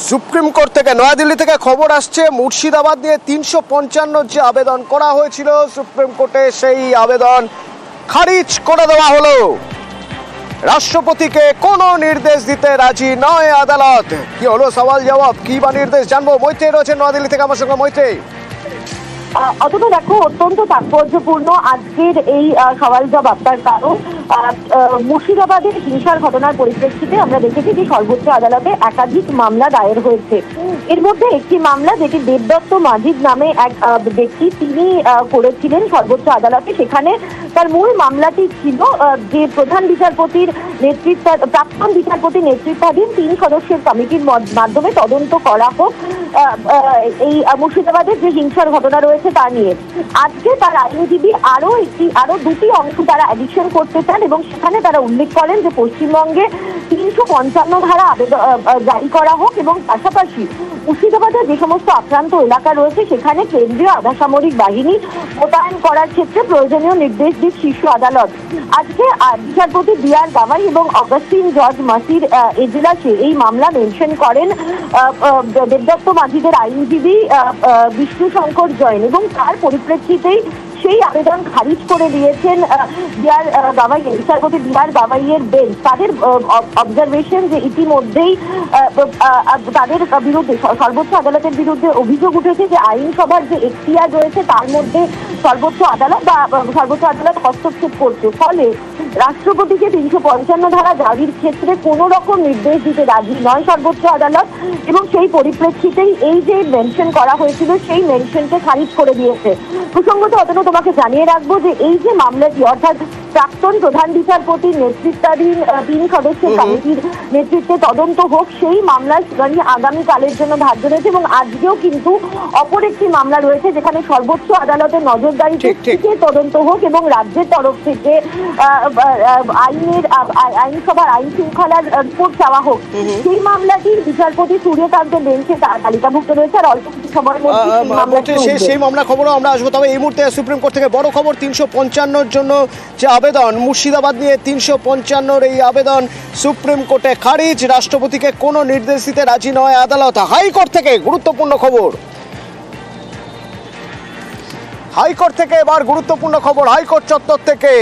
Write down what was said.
Supreme court থেকে নয়াদিল্লি থেকে খবর আসছে মুর্শিদাবাদ নিয়ে ৩৫৫ যে আবেদন করা হয়েছিল সুপ্রিম কোর্টে সেই আবেদন খারিজ করে দেওয়া হলো। রাষ্ট্রপতিকে কোনো নির্দেশ দিতে রাজি নয় আদালত। কি হলো সওয়াল জবাব, কি বা নির্দেশ জানবো। মৈত্রী রয়েছেন নয়াদিল্লি থেকে আমার সঙ্গে। মৈত্রী, অথচ দেখো অত্যন্ত তাৎপর্যপূর্ণ আজকের এই সওয়াল জবাব। তার কারণ মুর্শিদাবাদের হিংসার ঘটনার পরিপ্রেক্ষিতে আমরা দেখেছি যে সর্বোচ্চ আদালতে একাধিক মামলা দায়ের হয়েছে। এর মধ্যে একটি মামলা যেটি দেবদত্ত মাজিদ নামে এক ব্যক্তি তিনি করেছিলেন সর্বোচ্চ আদালতে। সেখানে তার মূল মামলাটি ছিল যে প্রধান বিচারপতির প্রাক্তন বিচারপতির নেতৃত্বাধীন 3 সদস্যের কমিটির মাধ্যমে তদন্ত করা হোক এই মুর্শিদাবাদের যে হিংসার ঘটনা রয়েছে তা নিয়ে। আজকে তার আইনজীবী আরো দুটি অংশ তারা অ্যাডিশন করতে চান এবং সেখানে তারা উল্লেখ করেন যে পশ্চিমবঙ্গে ৩৫৫ ধারা জারি করা হোক এবং পাশাপাশি মুর্শিদাবাদের যে সমস্ত আক্রান্ত এলাকা রয়েছে সেখানে কেন্দ্রীয় আধাসামরিক বাহিনী মোতায়েন করার ক্ষেত্রে প্রয়োজনীয় নির্দেশ দিক শীর্ষ আদালত। আজকে বিচারপতি বি.আর. গাভাই এবং অগাস্টিন জর্জ মাসির এজলাসে এই মামলা মেনশন করেন দেবদত্ত মাজিদের আইনজীবী বিষ্ণু শঙ্কর জৈন এবং তার পরিপ্রেক্ষিতেই সেই আবেদন খারিজ করে দিয়েছেন বিচারপতি বি.আর. গাভাইয়ের বেঞ্চ। তাদের অবজারভেশন যে ইতিমধ্যেই তাদের বিরুদ্ধে সর্বোচ্চ আদালতের বিরুদ্ধে অভিযোগ উঠেছে যে আইনসভার যে এখতিয়ার রয়েছে তার মধ্যে সর্বোচ্চ আদালত হস্তক্ষেপ করছে। ফলে রাষ্ট্রপতিকে ৩৫৫ ধারা জারির ক্ষেত্রে কোন রকম নির্দেশ দিতে রাজি নয় সর্বোচ্চ আদালত এবং সেই পরিপ্রেক্ষিতেই এই যে মেনশন করা হয়েছিল সেই মেনশনকে খারিজ করে দিয়েছে। প্রসঙ্গত অতটা তোমাকে জানিয়ে রাখবো যে এই যে মামলাটি অর্থাৎ প্রাক্তন প্রধান বিচারপতির নেতৃত্বাধীন 3 সদস্যের কমিটির নেতৃত্বে তদন্ত হোক সেই মামলার শুনানি আগামীকালের জন্য ধার্য রয়েছে এবং আজকেও কিন্তু অপর একটি মামলা রয়েছে যেখানে সর্বোচ্চ আদালতের নজরদারিতে তদন্ত হোক এবং রাজ্যের তরফ থেকে আইনসভার আইন শৃঙ্খলার রিপোর্ট চাওয়া হোক। সেই মামলাটি বিচারপতি সূর্যকান্তের বেঞ্চে তালিকাভুক্ত রয়েছে আর অল্প কিছু সময়ের মধ্যে সেই মামলা খবরও আমরা আসবো। তবে এই মুহূর্তে সুপ্রিম কোর্ট থেকে বড় খবর, ৩৫৫ জন্য যে আবেদন মুর্শিদাবাদ নিয়ে ৩৫৫ এই আবেদন সুপ্রিম কোর্টে খারিজ। রাষ্ট্রপতিকে কোনো নির্দেশ দিতে রাজি নয় আদালত। হাইকোর্ট থেকে গুরুত্বপূর্ণ খবর, হাইকোর্ট থেকে এবার গুরুত্বপূর্ণ খবর। হাইকোর্ট চত্বর থেকে